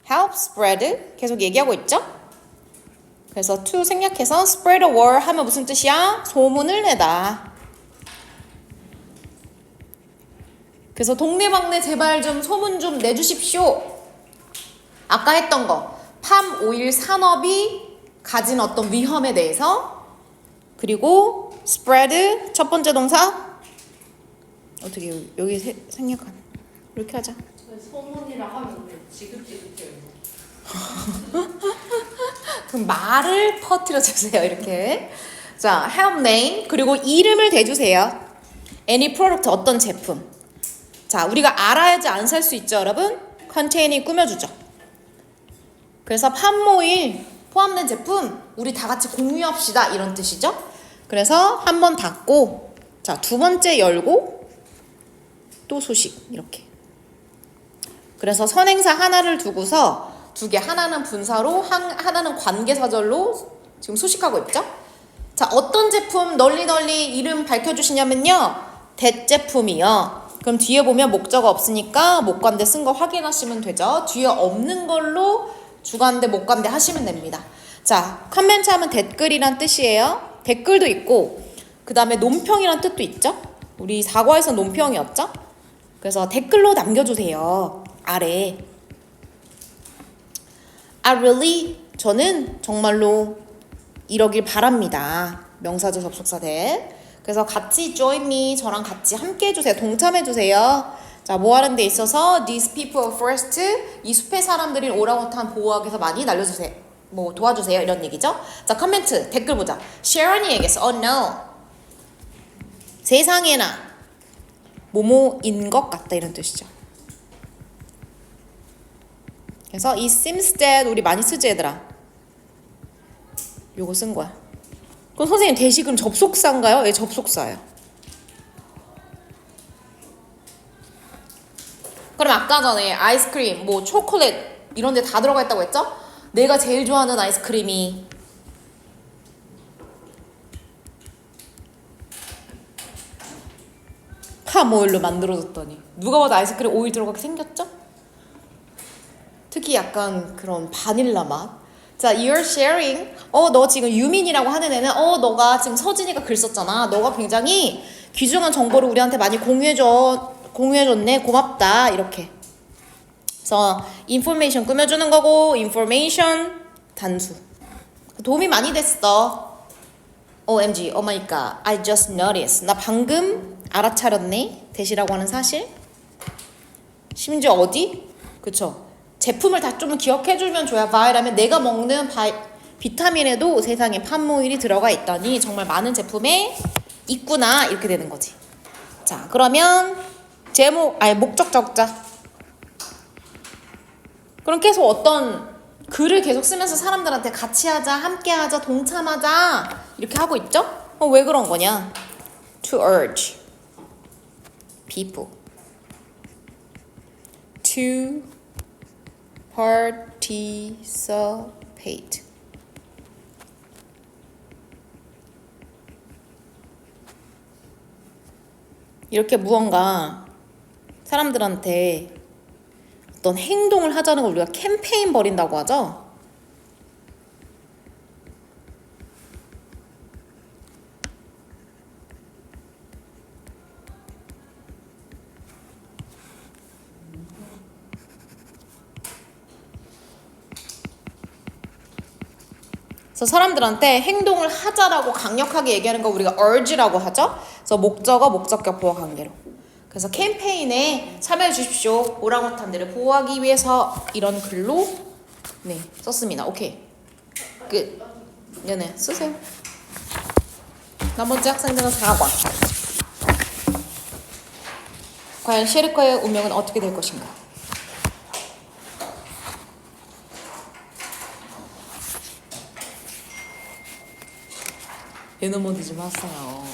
help spread 계속 얘기하고 있죠? 그래서 to 생략해서 spread a word 하면 무슨 뜻이야? 소문을 내다. 그래서 동네방네 제발 좀 소문 좀 내주십시오. 아까 했던 거 팜 오일 산업이 가진 어떤 위험에 대해서 그리고 spread 첫 번째 동사 어떻게 여기 생략한 이렇게 하자. 소문이라 하면 지긋지긋해요. 그럼 말을 퍼뜨려 주세요. 이렇게. 자, help name 그리고 이름을 대주세요. any product 어떤 제품. 자, 우리가 알아야지 안 살 수 있죠, 여러분. contain이 꾸며주죠. 그래서 팜모일 포함된 제품 우리 다 같이 공유합시다 이런 뜻이죠. 그래서 한 번 닫고 자, 두 번째 열고 또 소식 이렇게. 그래서 선행사 하나를 두고서 두 개, 하나는 분사로, 하나는 관계사절로 지금 소식하고 있죠? 자, 어떤 제품 널리 이름 밝혀주시냐면요. 대제품이요. 그럼 뒤에 보면 목적어 없으니까 목관대 쓴 거 확인하시면 되죠. 뒤에 없는 걸로 주관대, 목관대 하시면 됩니다. 자, 커멘트 하면 댓글이란 뜻이에요. 댓글도 있고 그 다음에 논평이란 뜻도 있죠. 우리 사과에서 논평이었죠. 그래서 댓글로 남겨주세요. 아래. I really 저는 정말로 이러길 바랍니다. 명사절 접속사 대. 그래서 같이 join me 저랑 같이 함께 해주세요. 동참해주세요. 자, 뭐 하는 데 있어서 these people first 이 숲의 사람들이 오랑우탄 보호하기 위해서 많이 날려주세요. 뭐 도와주세요 이런 얘기죠. 자, 코멘트 댓글 보자. 셰런이에게서 oh no 세상에나 모모인 것 같다 이런 뜻이죠. 그래서 it seems that 우리 많이 쓰지 얘들아. 요거 쓴 거야. 그럼 선생님 대식은 접속사인가요? 예, 접속사예요. 그럼 아까 전에 아이스크림, 뭐 초콜릿 이런 데 다 들어가 있다고 했죠? 내가 제일 좋아하는 아이스크림이 팜 오일로 만들어졌더니 누가 봐도 아이스크림 오일 들어가게 생겼죠? 특히 약간 그런 바닐라 맛. 자, you're sharing. 너 지금 유민이라고 하는 애는 너가 지금 서진이가 글 썼잖아. 너가 굉장히 귀중한 정보를 우리한테 많이 공유해줬네. 고맙다. 이렇게. 그래서 information 꾸며주는 거고 information 단수. 도움이 많이 됐어. OMG, oh my god, I just noticed. 나 방금 알아차렸네. 대시라고 하는 사실. 심지어 어디? 그쵸. 제품을 다 좀 기억해주면 좋아요. 바이라면 내가 먹는 비타민에도 세상에 팜오일이 들어가 있다니 정말 많은 제품에 있구나 이렇게 되는 거지. 자, 그러면 목적 적자. 그럼 계속 어떤 글을 계속 쓰면서 사람들한테 같이 하자, 함께 하자, 동참하자 이렇게 하고 있죠? 왜 그런 거냐? To urge people to participate. 이렇게 무언가 사람들한테 어떤 행동을 하자는 걸 우리가 캠페인 벌인다고 하죠. 그래서 사람들한테 행동을 하자라고 강력하게 얘기하는 거 우리가 urge라고 하죠. 그래서 목적어, 목적격, 보호 관계로. 그래서 캠페인에 참여해 주십시오. 오랑우탄들을 보호하기 위해서 이런 글로 네 썼습니다. 오케이. 끝. 네네 쓰세요. 나머지 학생들은 사과. 과연 셰르카의 운명은 어떻게 될 것인가? 애 넘어지지 마세요.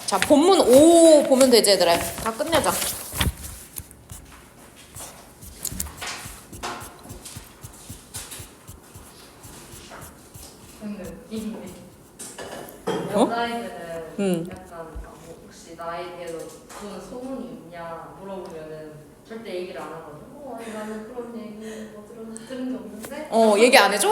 자, 본문 5 보면 되지 얘들아. 다 끝내자. 근데 여자애들은 약간 혹시 나에 대해서 무슨 소문이 있냐 물어보면은 절대 얘기를 안 하거든. 아니 나는 그런 얘기 뭐 들은 게 없는데. 얘기 안 해줘?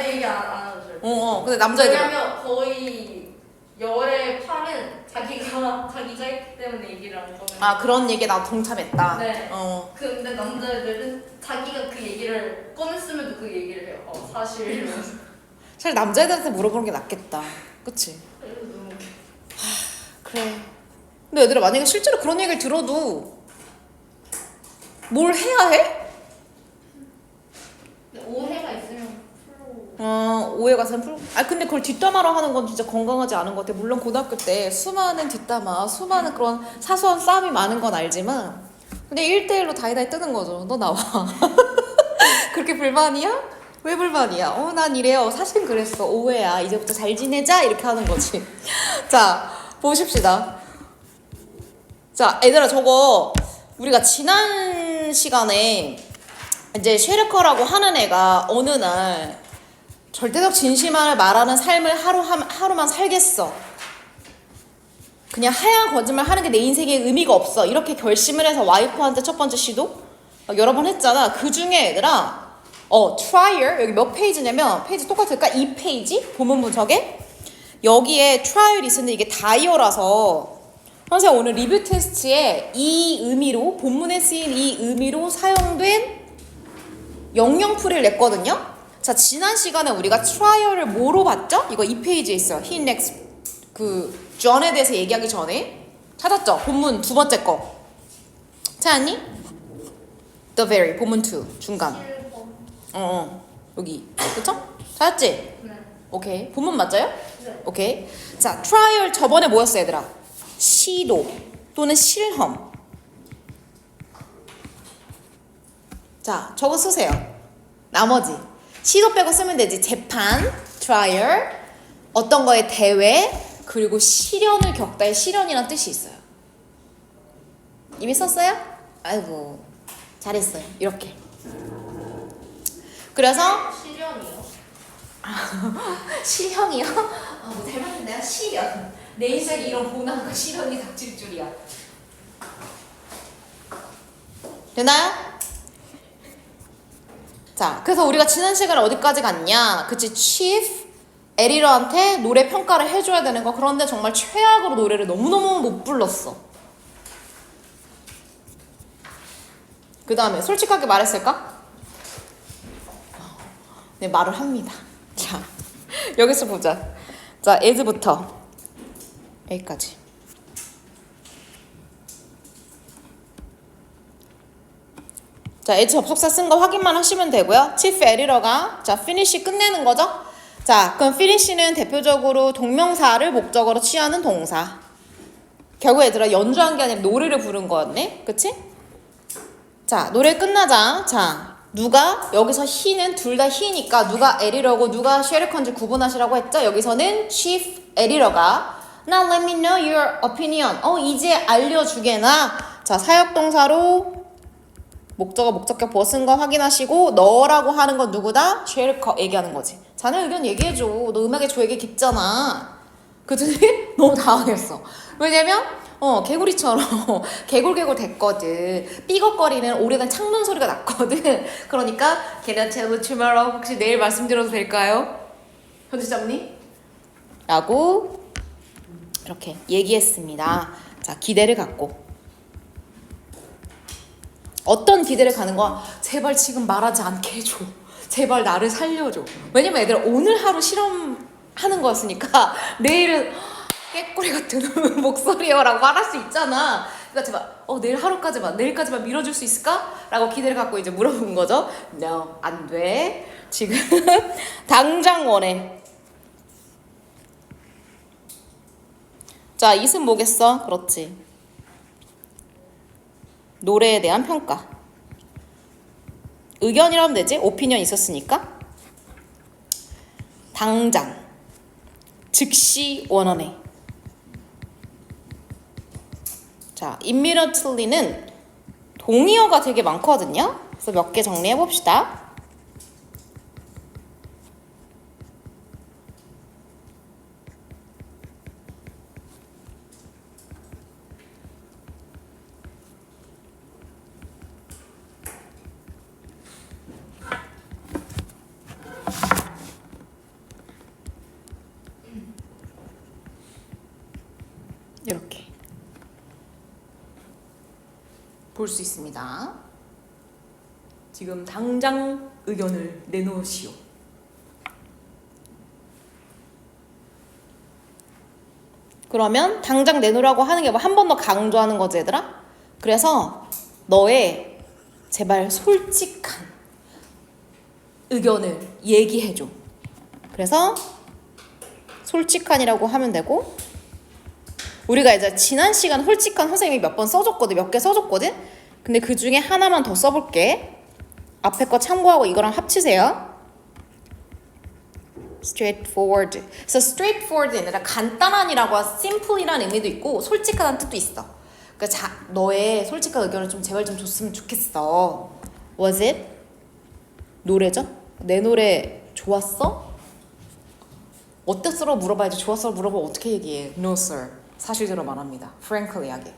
얘기 안 하죠. 절대. 근데 남자애들 왜냐면 거의 열의 8은 자기가 했기 때문에 얘기를 안 하거든. 그런 얘기에 나 동참했다. 네. 근데 남자애들은 자기가 그 얘기를 꺼냈으면 그 얘기를 해요. 사실 이러면서. 사실 남자애들한테 물어보는 게 낫겠다. 그치? 그래서 너무 그래. 근데 얘들아 만약에 실제로 그런 얘기를 들어도 뭘 해야 해? 근데 오해가 있으면 풀로. 오해가 잘 풀. 근데 그걸 뒷담화로 하는 건 진짜 건강하지 않은 것 같아. 물론 고등학교 때 수많은 뒷담화, 수많은 그런 사소한 싸움이 많은 건 알지만, 근데 1대1로 다이다이 뜨는 거죠. 너 나와. 그렇게 불만이야? 왜 불만이야? 난 이래요. 사실은 그랬어. 오해야. 이제부터 잘 지내자. 이렇게 하는 거지. 자, 보십시다. 자, 얘들아 저거 우리가 지난 시간에 이제 쉐르커라고 하는 애가 어느 날 절대적 진실만을 말하는 삶을 하루만 살겠어. 그냥 하얀 거짓말 하는 게 내 인생에 의미가 없어. 이렇게 결심을 해서 와이프한테 첫 번째 시도 막 여러 번 했잖아. 그 중에 얘들아 trial 여기 몇 페이지냐면 페이지 똑같을까? 2페이지 본문 분석에 여기에 trial이 있었는데 이게 다이어라서 선생님 오늘 리뷰 테스트에 이 의미로 본문에 쓰인 이 의미로 사용된 영영풀이를 냈거든요. 자 지난 시간에 우리가 trial을 뭐로 봤죠? 이거 2페이지에 있어요. he next 그 John에 대해서 얘기하기 전에 찾았죠? 본문 두 번째 거 찾았니? the very 본문 2 중간 7번. 여기 그쵸? 찾았지? 네. 오케이 본문 맞아요? 네. 오케이 자 trial 저번에 뭐였어 얘들아? 시도 또는 실험. 자 저거 쓰세요. 나머지 시도 빼고 쓰면 되지. 재판 trial 어떤 거에 대회 그리고 시련을 겪다의 시련이란 뜻이 있어요. 이미 썼어요? 아이고 잘했어요. 이렇게 그래서 시련이요? 시형이요? 뭐 닮았는데요? 시련. 내 인생에 이런 고난과 시련이 닥칠 줄이야. 되나요? 자, 그래서 우리가 지난 시간에 어디까지 갔냐? 그치, chief 에디터한테 노래 평가를 해줘야 되는 거. 그런데 정말 최악으로 노래를 너무너무 못 불렀어. 그 다음에 솔직하게 말했을까? 네, 말을 합니다. 자, 여기서 보자. 자, as부터 여기까지. 자, as 접속사 쓴 거 확인만 하시면 되고요. chief editor가 자, finish 끝내는 거죠? 자, 그럼 finish는 대표적으로 동명사를 목적어로 취하는 동사. 결국 얘들아 연주한 게 아니라 노래를 부른 거였네? 그치? 자, 노래 끝나자. 자, 누가 여기서 he는 둘 다 he니까 누가 editor고 누가 쉐르컨지 구분하시라고 했죠? 여기서는 chief editor가 Now let me know your opinion. 이제 알려주게나. 자, 사역동사로 목적격 보어 쓴 거 확인하시고 너라고 하는 건 누구다? 쉐르커 얘기하는 거지. 자네 의견 얘기해줘. 너 음악에 조예가 깊잖아. 그랬더니 너무 당황했어. 왜냐면 개구리처럼 개굴개굴 됐거든. 삐걱거리는 오래된 창문 소리가 났거든. 그러니까 Can I tell you tomorrow? 혹시 내일 말씀드려도 될까요? 현지장님? 라고 이렇게 얘기했습니다. 자, 기대를 갖고 어떤 기대를 가는 거야? 제발 지금 말하지 않게 해줘. 제발 나를 살려줘. 왜냐면 애들 오늘 하루 실험하는 거였으니까 내일은 깨꼬리 같은 목소리여라고 말할 수 있잖아. 그러니까 제발 내일 내일까지만 밀어줄 수 있을까? 라고 기대를 갖고 이제 물어본 거죠. No, 안 돼. 지금 당장 원해. 자, 이승 뭐겠어? 그렇지. 노래에 대한 평가. 의견이라면 되지? 오피니언 있었으니까. 당장. 즉시 원하네. 자, immediately는 동의어가 되게 많거든요. 그래서 몇 개 정리해 봅시다. 볼 수 있습니다. 지금 당장 의견을 내놓으시오. 그러면 당장 내놓으라고 하는 게 뭐 한 번 더 강조하는 거지 얘들아? 그래서 너의 제발 솔직한 의견을 얘기해줘. 그래서 솔직한이라고 하면 되고, 우리가 이제 지난 시간 솔직한 선생님이 몇 번 써줬거든, 몇 개 써줬거든. 근데 그 중에 하나만 더 써볼게. 앞에 거 참고하고 이거랑 합치세요. straightforward. 그래서 straightforward이 아니라 간단한이라고 simple이라는 의미도 있고 솔직하다는 뜻도 있어. 그러니까 너의 솔직한 의견을 좀 제발 좀 줬으면 좋겠어. Was it? 노래죠? 내 노래 좋았어? 어땠어? 물어봐야지. 좋았어? 물어보면 어떻게 얘기해? No sir. 사실대로 말합니다. frankly 하게.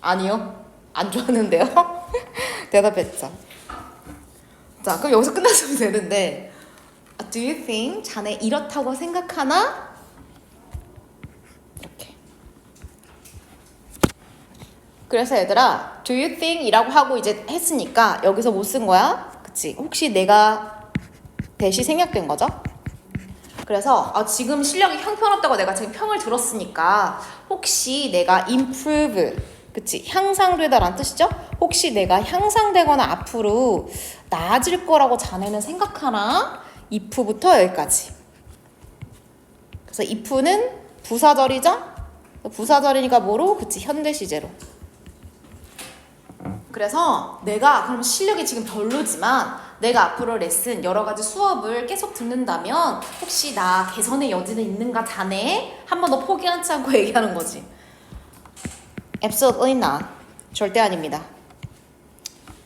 아니요. 안 좋았는데요? 대답했죠. 자, 그럼 여기서 끝났으면 되는데, Do you think 자네 이렇다고 생각하나? 이렇게. 그래서 얘들아, Do you think 이라고 하고 이제 했으니까 여기서 뭐 쓴 거야? 그치? 혹시 내가 대시 생략된 거죠? 그래서 지금 실력이 형편없다고 내가 지금 평을 들었으니까 혹시 내가 improve, 그치? 향상되다라는 뜻이죠? 혹시 내가 향상되거나 앞으로 나아질 거라고 자네는 생각하나? if부터 여기까지. 그래서 if는 부사절이죠? 부사절이니까 뭐로? 그치, 현대 시제로. 그래서 내가 그럼 실력이 지금 별로지만 내가 앞으로 레슨 여러 가지 수업을 계속 듣는다면 혹시 나 개선의 여지는 있는가 자네? 한 번 더 포기하지 않고 얘기하는 거지. Absolutely not. 절대 아닙니다.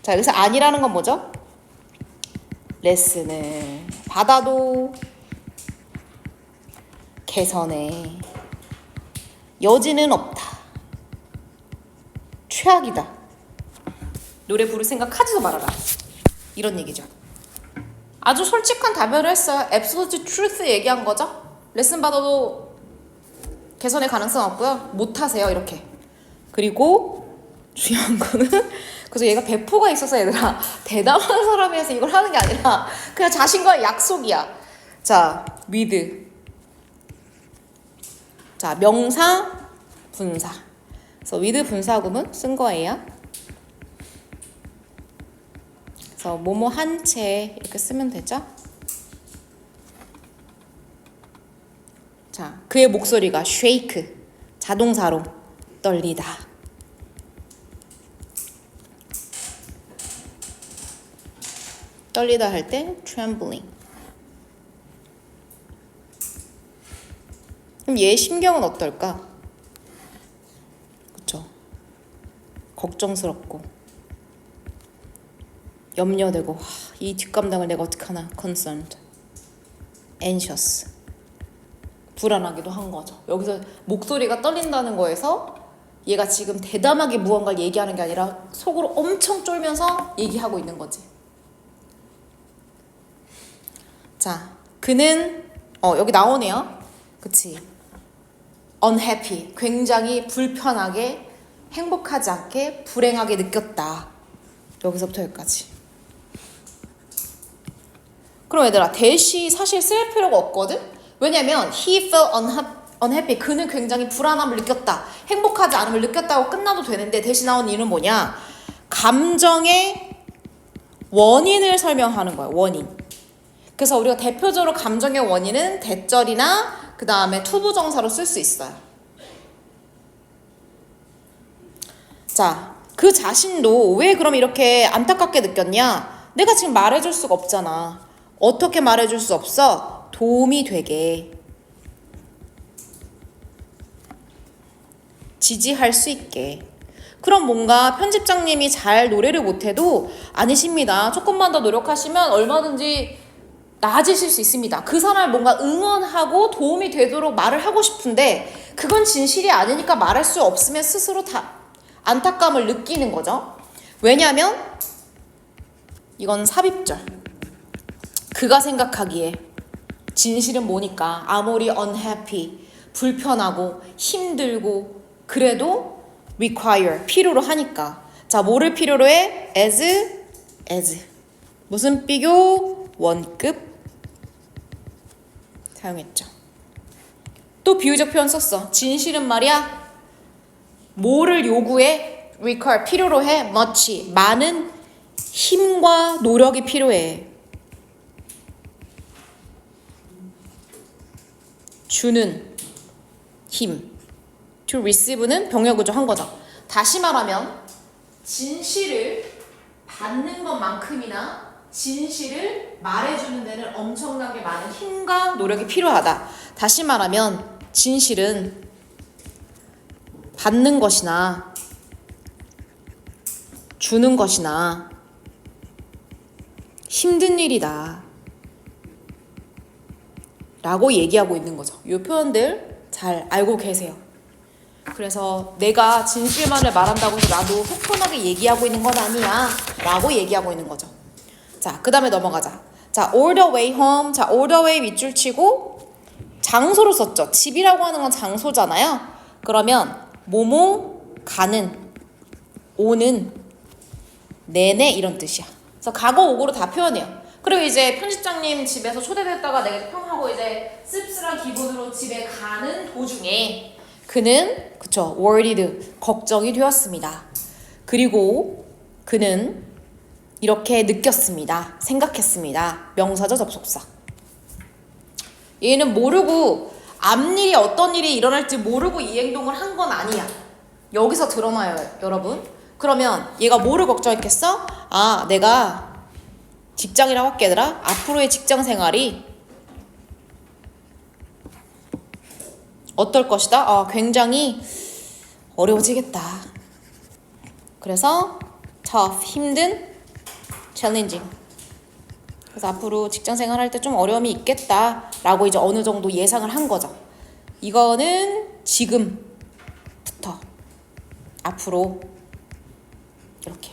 자, 여기서 아니라는 건 뭐죠? 레슨을 받아도 개선의 여지는 없다. 최악이다. 노래 부를 생각 하지도 말아라. 이런 얘기죠. 아주 솔직한 답변을 했어요. Absolute truth 얘기한 거죠. 레슨 받아도 개선의 가능성 없고요. 못하세요. 이렇게. 그리고 중요한 거는 그래서 얘가 배포가 있어서 얘들아 대담한 사람이어서 이걸 하는 게 아니라 그냥 자신과의 약속이야. 자, with. 자, 명사, 분사. 그래서 with 분사구문 쓴 거예요. 그래서 뭐뭐 한 채 이렇게 쓰면 되죠. 자, 그의 목소리가 shake, 자동사로 떨리다. 떨리다 할 때 trembling. 그럼 얘의 심경은 어떨까? 그쵸? 걱정스럽고 염려되고 이 뒷감당을 내가 어떡하나 concerned, anxious, 불안하기도 한 거죠. 여기서 목소리가 떨린다는 거에서 얘가 지금 대담하게 무언가를 얘기하는 게 아니라 속으로 엄청 쫄면서 얘기하고 있는 거지. 자, 그는 여기 나오네요. 그치? unhappy, 굉장히 불편하게, 행복하지 않게, 불행하게 느꼈다. 여기서부터 여기까지. 그럼 얘들아, 대시 사실 쓸 필요가 없거든? 왜냐면 he felt unhappy, 그는 굉장히 불안함을 느꼈다, 행복하지 않음을 느꼈다고 끝나도 되는데 대시 나온 이유는 뭐냐? 감정의 원인을 설명하는 거예요. 원인. 그래서 우리가 대표적으로 감정의 원인은 대절이나 그 다음에 투부정사로 쓸 수 있어요. 자, 그 자신도 왜 그럼 이렇게 안타깝게 느꼈냐? 내가 지금 말해줄 수가 없잖아. 어떻게 말해줄 수 없어? 도움이 되게, 지지할 수 있게. 그럼 뭔가 편집장님이 잘 노래를 못해도 아니십니다. 조금만 더 노력하시면 얼마든지 나아지실 수 있습니다. 그 사람을 뭔가 응원하고 도움이 되도록 말을 하고 싶은데 그건 진실이 아니니까 말할 수 없으면 스스로 다 안타까움을 느끼는 거죠. 왜냐하면 이건 삽입절. 그가 생각하기에 진실은 뭐니까 아무리 unhappy, 불편하고 힘들고 그래도 require, 필요로 하니까 자, 뭐를 필요로 해? as. 무슨 비교? 원급 사용했죠. 또 비유적 표현 썼어. 진실은 말이야. 뭐를 요구해? require 필요로 해. much 많은 힘과 노력이 필요해. 주는 힘. to receive는 병역구조 한 거죠. 다시 말하면 진실을 받는 것만큼이나 진실을 말해주는 데는 엄청나게 많은 힘과 노력이 필요하다. 다시 말하면 진실은 받는 것이나 주는 것이나 힘든 일이다 라고 얘기하고 있는 거죠. 이 표현들 잘 알고 계세요. 그래서 내가 진실만을 말한다고 해서 나도 속 편하게 얘기하고 있는 건 아니야 라고 얘기하고 있는 거죠. 자, 그 다음에 넘어가자. 자, all the way home. 자, all the way 밑줄 치고 장소로 썼죠. 집이라고 하는 건 장소잖아요. 그러면 뭐뭐 가는, 오는, 내내 이런 뜻이야. 그래서 과거 오고로 다 표현해요. 그리고 이제 편집장님 집에서 초대됐다가 내가 평하고 이제 씁쓸한 기분으로 집에 가는 도중에 그는 그쵸 worried 걱정이 되었습니다. 그리고 그는 이렇게 느꼈습니다. 생각했습니다. 명사죠, 접속사. 얘는 모르고 앞일이 어떤 일이 일어날지 모르고 이 행동을 한 건 아니야. 여기서 드러나요, 여러분. 그러면 얘가 뭐를 걱정했겠어? 아, 내가 직장이라고 할게 얘들아. 앞으로의 직장 생활이 어떨 것이다? 아, 굉장히 어려워지겠다. 그래서 tough, 힘든, challenging. 그래서 앞으로 직장 생활할 때 좀 어려움이 있겠다라고 이제 어느 정도 예상을 한 거죠. 이거는 지금부터 앞으로 이렇게.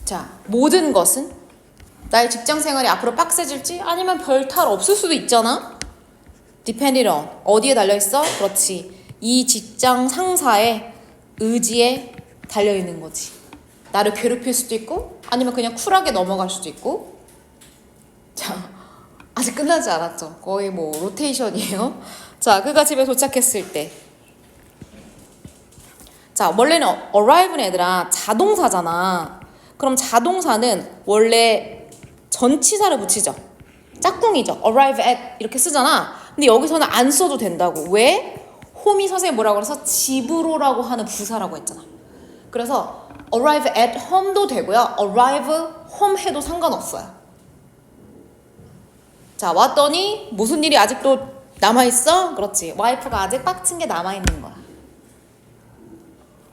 자, 모든 것은 나의 직장 생활이 앞으로 빡세질지 아니면 별 탈 없을 수도 있잖아. depending on 어디에 달려있어? 그렇지. 이 직장 상사의 의지에 달려있는 거지. 나를 괴롭힐 수도 있고 아니면 그냥 쿨하게 넘어갈 수도 있고. 자, 아직 끝나지 않았죠. 거의 뭐 로테이션이에요. 자, 그가 집에 도착했을 때 자, 원래는 arrive는 얘들아 자동사잖아. 그럼 자동사는 원래 전치사를 붙이죠. 짝꿍이죠. arrive at 이렇게 쓰잖아. 근데 여기서는 안 써도 된다고. 왜? 홈이 선생님 뭐라고 그래서 집으로라고 하는 부사라고 했잖아. 그래서 arrive at home도 되고요. arrive home 해도 상관없어요. 자, 왔더니 무슨 일이 아직도 남아있어? 그렇지. 와이프가 아직 빡친 게 남아있는 거야.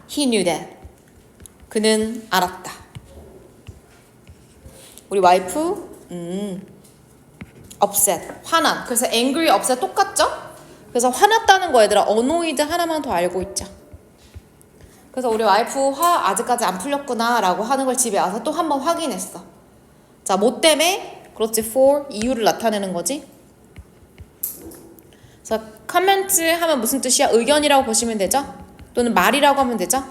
He knew that. 그는 알았다. 우리 와이프 upset, 화난. 그래서 angry, upset 똑같죠? 그래서 화났다는 거 얘들아 annoyed 하나만 더 알고 있자. 그래서 우리 와이프 화 아직까지 안 풀렸구나 라고 하는 걸 집에 와서 또 한 번 확인했어. 자, 뭐 때문에? 그렇지, for, 이유를 나타내는 거지. 그래서 comment 하면 무슨 뜻이야? 의견이라고 보시면 되죠? 또는 말이라고 하면 되죠?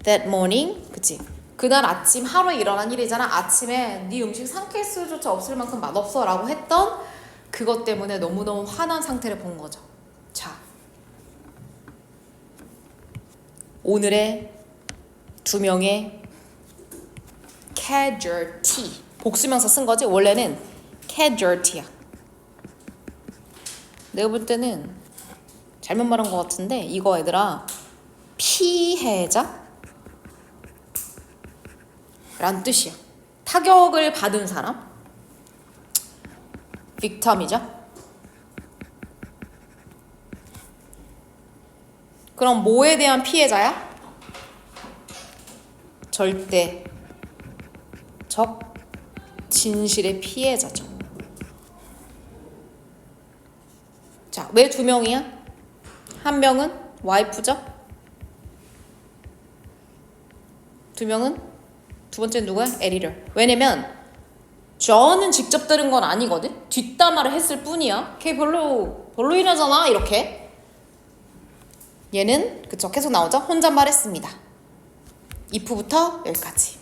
That morning, 그치? 그날 아침 하루에 일어난 일이잖아. 아침에 네 음식 삼킬수조차 없을 만큼 맛없어 라고 했던 그것 때문에 너무너무 화난 상태를 본 거죠. 자, 오늘의 두 명의 casualty 복수명사 쓴 거지. 원래는 casualty야. 내가 볼 때는 잘못 말한 것 같은데 이거 얘들아 피해자 란 뜻이야. 타격을 받은 사람 victim이죠. 그럼 뭐에 대한 피해자야? 절대적 진실의 피해자죠. 자, 왜 두 명이야? 한 명은 와이프죠. 두 명은 두 번째는 누구야? 에디터. 왜냐면 저는 직접 들은 건 아니거든. 뒷담화를 했을 뿐이야. 걔 별로이라잖아 이렇게. 얘는 그쵸 계속 나오죠. 혼잣말했습니다. if부터 여기까지.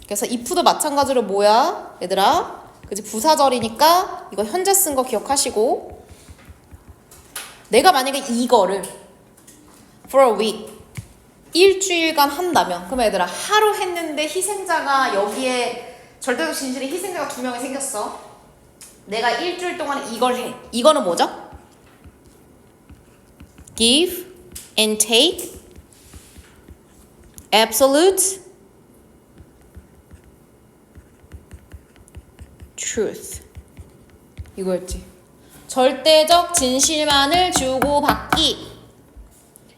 그래서 if도 마찬가지로 뭐야 얘들아? 그치 부사절이니까 이거 현재 쓴 거 기억하시고, 내가 만약에 이거를 for a week 일주일간 한다면, 그러면 얘들아 하루 했는데 희생자가 여기에 절대적 진실에 희생자가 2명이 생겼어. 내가 일주일 동안 이걸 해. 이거는 뭐죠? give and take, absolute truth. 이거였지. 절대적 진실만을 주고받기.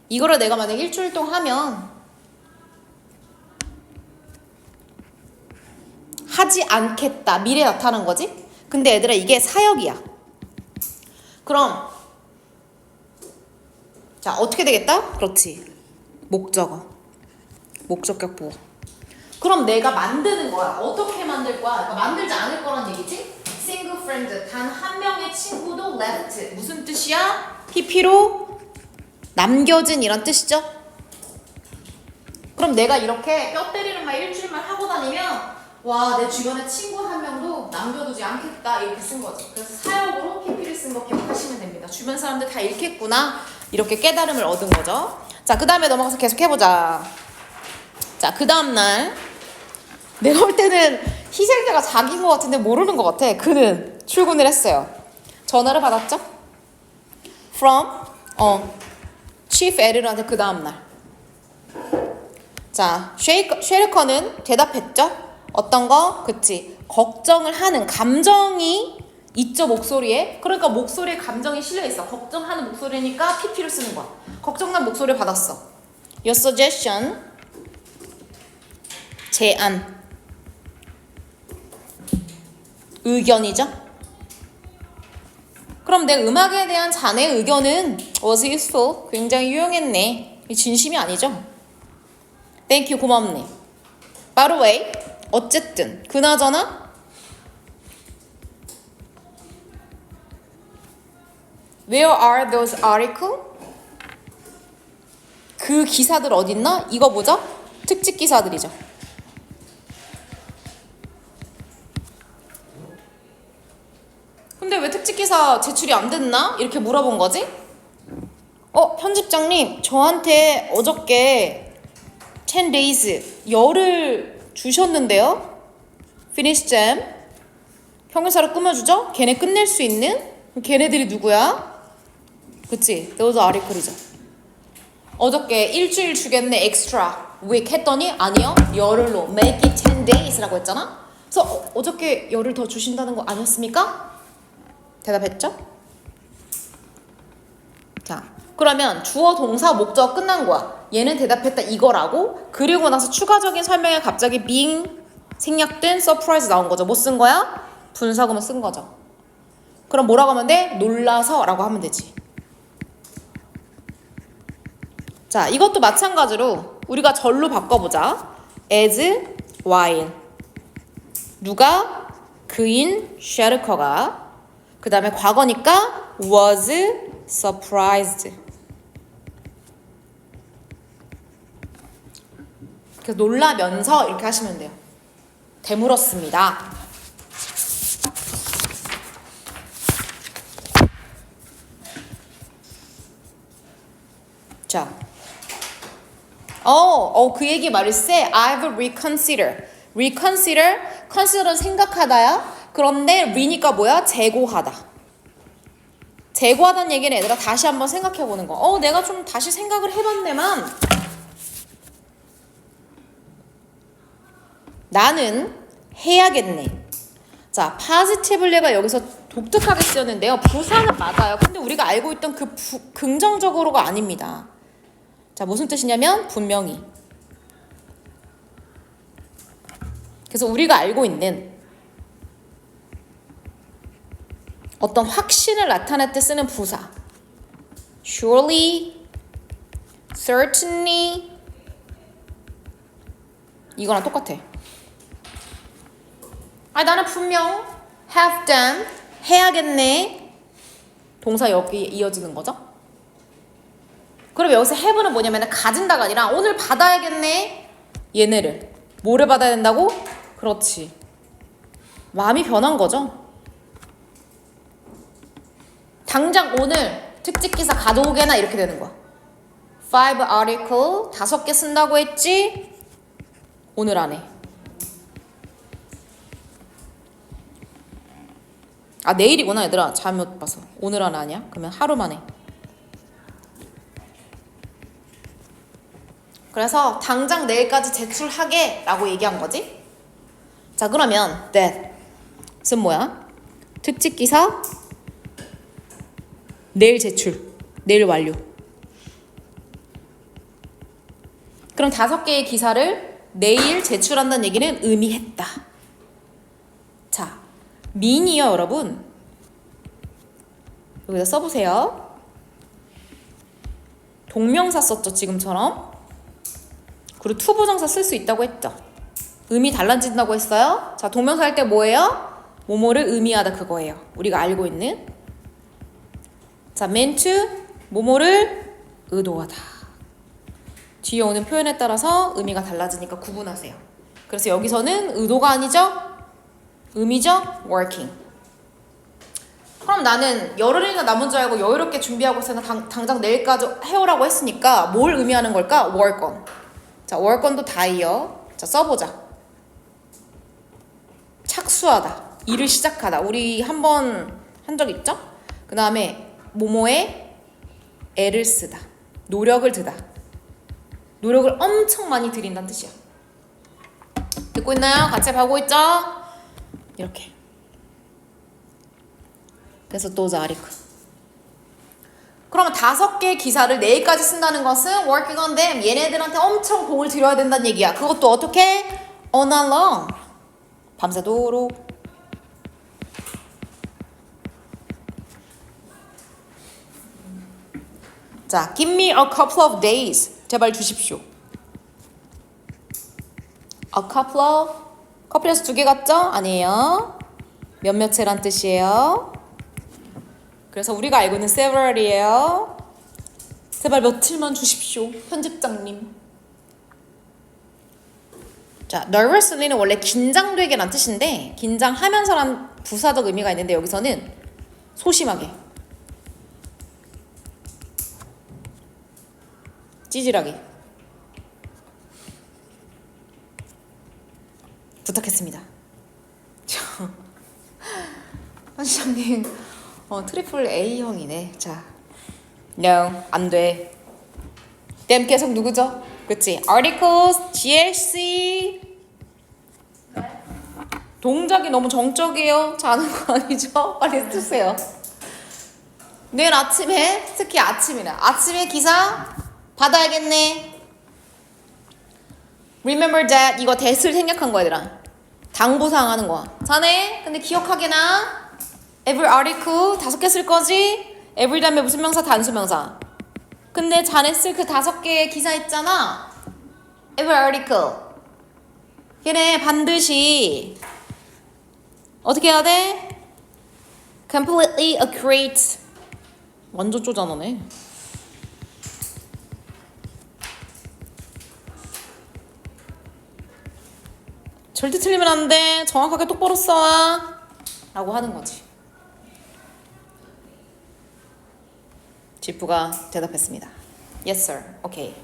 이거를 내가 만약 일주일 동안 하면 하지 않겠다. 미래에 나타나는 거지. 근데 얘들아 이게 사역이야. 그럼 자 어떻게 되겠다? 그렇지. 목적어. 목적격 보호. 그럼 내가 만드는 거야. 어떻게 만들 거야? 그러니까 만들지 않을 거란 얘기지? Single friend. 단 한 명의 친구도 left. 무슨 뜻이야? PP로 남겨진 이런 뜻이죠? 그럼 내가 이렇게 뼈 때리는 말 일주일만 하고 다니면 와, 내 주변에 친구 한 명도 남겨두지 않겠다 이렇게 쓴 거죠. 그래서 사역으로 PP를 쓴 거 기억하시면 됩니다. 주변 사람들 다 읽겠구나 이렇게 깨달음을 얻은 거죠. 자, 그 다음에 넘어가서 계속 해보자. 자, 그 다음날 내가 볼 때는 희생자가 자기인 것 같은데 모르는 것 같아. 그는 출근을 했어요. 전화를 받았죠? From Chief Editor한테 그 다음날. 자, 쉐리커는 대답했죠? 어떤 거? 그치. 걱정을 하는 감정이 있죠, 목소리에. 그러니까 목소리에 감정이 실려있어. 걱정하는 목소리니까 PP를 쓰는 거야. 걱정난 목소리를 받았어. Your suggestion. 제안. 의견이죠? 그럼 내 음악에 대한 자네의 의견은 was useful. 굉장히 유용했네. 진심이 아니죠? Thank you. 고맙네. By the way, 어쨌든 그나저나 Where are those articles? 그 기사들 어딨나? 이거 뭐죠? 특집 기사들이죠. 근데 왜 특집 기사 제출이 안 됐나? 이렇게 물어본 거지? 편집장님, 저한테 어저께 10 days, 열을 주셨는데요? Finish them. 형용사로 꾸며주죠? 걔네 끝낼 수 있는? 걔네들이 누구야? 그치? Those article이죠. 어저께 일주일 주겠네, extra week 했더니 아니요, 열흘로 make it 10 days라고 했잖아? 그래서 어저께 열흘 더 주신다는 거 아니었습니까? 대답했죠? 자, 그러면 주어, 동사, 목적 끝난 거야. 얘는 대답했다 이거라고. 그리고 나서 추가적인 설명에 갑자기 being 생략된 surprise 나온 거죠. 뭐 쓴 거야? 분사구문 쓴 거죠. 그럼 뭐라고 하면 돼? 놀라서 라고 하면 되지. 자, 이것도 마찬가지로 우리가 절로 바꿔보자. as, while. 누가? 그인, 쉐르커가. 그 다음에 과거니까 was surprised. 그래서 놀라면서 이렇게 하시면 돼요. 되물었습니다. 자, 그 얘기 말일세. I've reconsider. reconsider, consider는 생각하다야. 그런데 re니까 뭐야? 재고하다. 재고하다는 얘기는 얘들아 다시 한번 생각해보는 거. 내가 좀 다시 생각을 해봤네만 나는 해야겠네. 자, positivelly가 여기서 독특하게 쓰였는데요. 부사는 맞아요. 근데 우리가 알고 있던 그 긍정적으로가 아닙니다. 자, 무슨 뜻이냐면 분명히. 그래서 우리가 알고 있는 어떤 확신을 나타낼 때 쓰는 부사 surely, certainly 이거랑 똑같아. 나는 분명 have done 해야겠네. 동사 여기 이어지는 거죠. 그럼 여기서 have는 뭐냐면 가진다가 아니라 오늘 받아야겠네. 얘네를. 뭐를 받아야 된다고? 그렇지. 마음이 변한 거죠. 당장 오늘 특집 기사 가져오게나 이렇게 되는 거야. 5 article 5개 쓴다고 했지? 오늘 안에. 아 내일이구나 얘들아. 잘못 봐서. 오늘 안에 아니야? 그러면 하루 만에. 그래서 당장 내일까지 제출하게 라고 얘기한 거지. 자 그러면 that은 뭐야? 특집 기사 내일 제출, 내일 완료. 그럼 5개의 기사를 내일 제출한다는 얘기는 의미했다. 자, mean이요 여러분. 여기다 써보세요. 동명사 썼죠 지금처럼. 그리고 투부정사 쓸 수 있다고 했죠. 의미 달라진다고 했어요. 자, 동명사 할 때 뭐예요? 뭐뭐를 의미하다 그거예요. 우리가 알고 있는. 자, meant to 뭐뭐를 의도하다. 뒤에 오는 표현에 따라서 의미가 달라지니까 구분하세요. 그래서 여기서는 의도가 아니죠? 의미죠? working. 그럼 나는 열흘이나 남은 줄 알고 여유롭게 준비하고 있으면 당장 내일까지 해오라고 했으니까 뭘 의미하는 걸까? work on. 자, work on도 다이어. 자, 써보자. 착수하다. 일을 시작하다. 우리 한번 한 적 있죠? 그 다음에 뭐뭐에 애를 쓰다. 노력을 드다. 노력을 엄청 많이 들인다는 뜻이야. 듣고 있나요? 같이 보고 있죠? 이렇게. 그래서 those article. 그러면 5개의 기사를 내일까지 쓴다는 것은 working on them. 얘네들한테 엄청 공을 들여야 된다는 얘기야. 그것도 어떻게? all night long. 밤새도록. 자, give me a couple of days. 제발 주십시오. A couple of. 커플에서 2개 같죠? 아니에요. 몇몇이란 뜻이에요. 그래서 우리가 알고 있는 several이에요. 제발 며칠만 주십시오. 편집장님. 자, nervously는 원래 긴장되게란 뜻인데 긴장하면서란 부사적 의미가 있는데 여기서는 소심하게. 찌질하게. 부탁했습니다. 편집장님 트리플 A형이네. 자, no, 안 돼. them 계속 누구죠? 그치? articles, GLC. 동작이 너무 정적이에요. 자는 거 아니죠? 빨리 쓰세요. 내일 아침에, 특히 아침이라. 아침에 기사 받아야겠네. Remember that. 이거 that을 생략한 거야 얘들아. 당부사항 하는 거야. 자네 근데 기억하게나 every article 5개 쓸 거지? every 다음에 무슨 명사? 단수명사. 근데 자네 쓸 그 5개의 기사 있잖아. every article. 걔네 반드시 어떻게 해야 돼? completely accurate. 완전 쪼잔하네. 절대 틀리면 안 돼. 정확하게 똑바로 써와. 라고 하는 거지. 지프가 대답했습니다. Yes, sir. 오케이.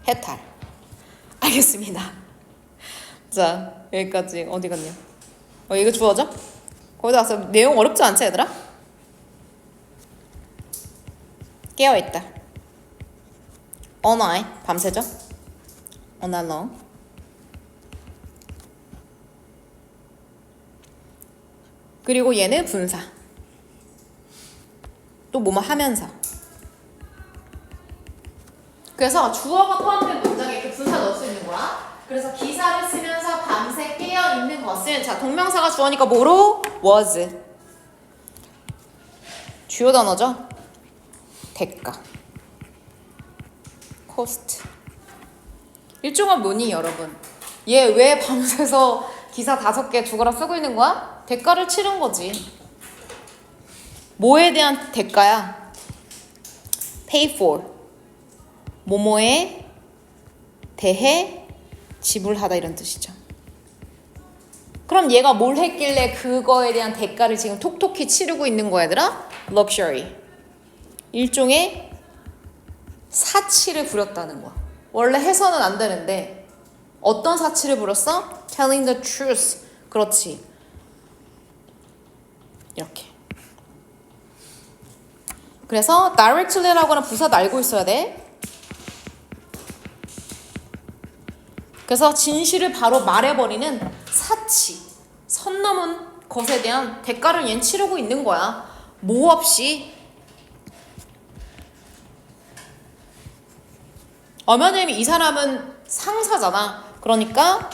해탈. 알겠습니다. 자, 여기까지. 어디 갔냐? 이거 주어져? 거기다 와서 내용 어렵지 않지, 얘들아? 깨어있다. All night. 밤새죠? All night long. 그리고 얘는 분사. 또 뭐뭐 하면서. 그래서 주어가 포함된 문장에 이렇게 분사 넣을 수 있는 거야. 그래서 기사를 쓰면서 밤새 깨어 있는 것은 자 동명사가 주어니까 뭐로? was. 주요 단어죠. 대가. cost. 일종의 뭐니 여러분? 얘 왜 밤새서 기사 5개 죽어라 쓰고 있는 거야? 대가를 치른 거지. 뭐에 대한 대가야? pay for. 뭐뭐에 대해 지불하다 이런 뜻이죠. 그럼 얘가 뭘 했길래 그거에 대한 대가를 지금 톡톡히 치르고 있는 거야, 얘들아? luxury. 일종의 사치를 부렸다는 거야. 원래 해서는 안 되는데 어떤 사치를 부렸어? telling the truth. 그렇지. 이렇게. 그래서 directly라고 하는 부사도 알고 있어야 돼. 그래서 진실을 바로 말해버리는 사치, 선 넘은 것에 대한 대가를 얘는 치르고 있는 거야. 뭐 없이. 왜냐면 이 사람은 상사잖아. 그러니까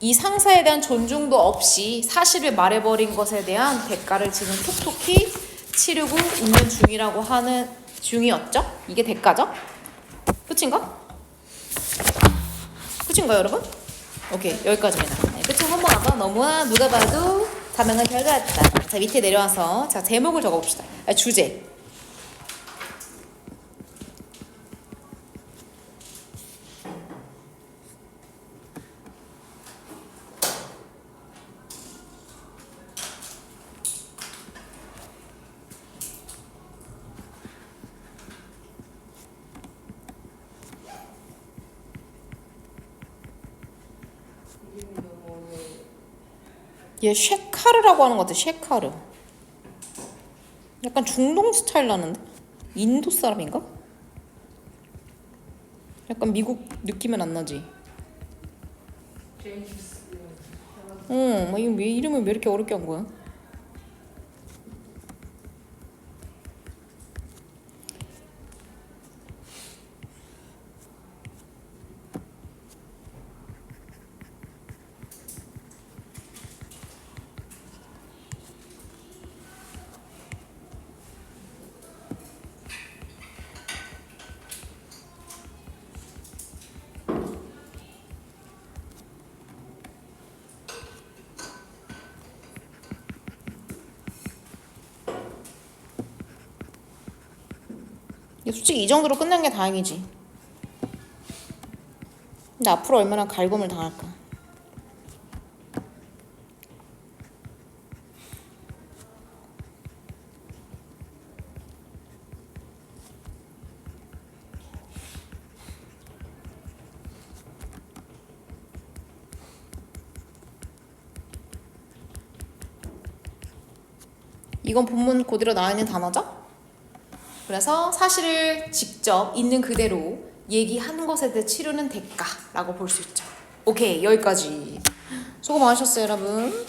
이 상사에 대한 존중도 없이 사실을 말해버린 것에 대한 대가를 지금 톡톡히 치르고 있는 중이라고 하는 중이었죠? 이게 대가죠? 끝인가? 끝인가요, 여러분? 오케이, 여기까지입니다. 네, 끝은 한번 하고 너무나 누가 봐도 다명한 결과였다. 자, 밑에 내려와서 자 제목을 적어봅시다. 주제. 얘 쉐카르라고 하는 것 같아. 쉐카르. 약간 중동 스타일 나는데? 인도 사람인가? 약간 미국 느낌은 안 나지? 제임스. 막 이거 왜 이름을 왜 이렇게 어렵게 한 거야? 솔직히 이 정도로 끝난 게 다행이지. 근데 앞으로 얼마나 갈굼을 당할까. 이건 본문 그대로 나와 있는 단어죠? 그래서 사실을 직접 있는 그대로 얘기한 것에 대해 치르는 대가라고 볼 수 있죠. 오케이, 여기까지. 수고 많으셨어요, 여러분.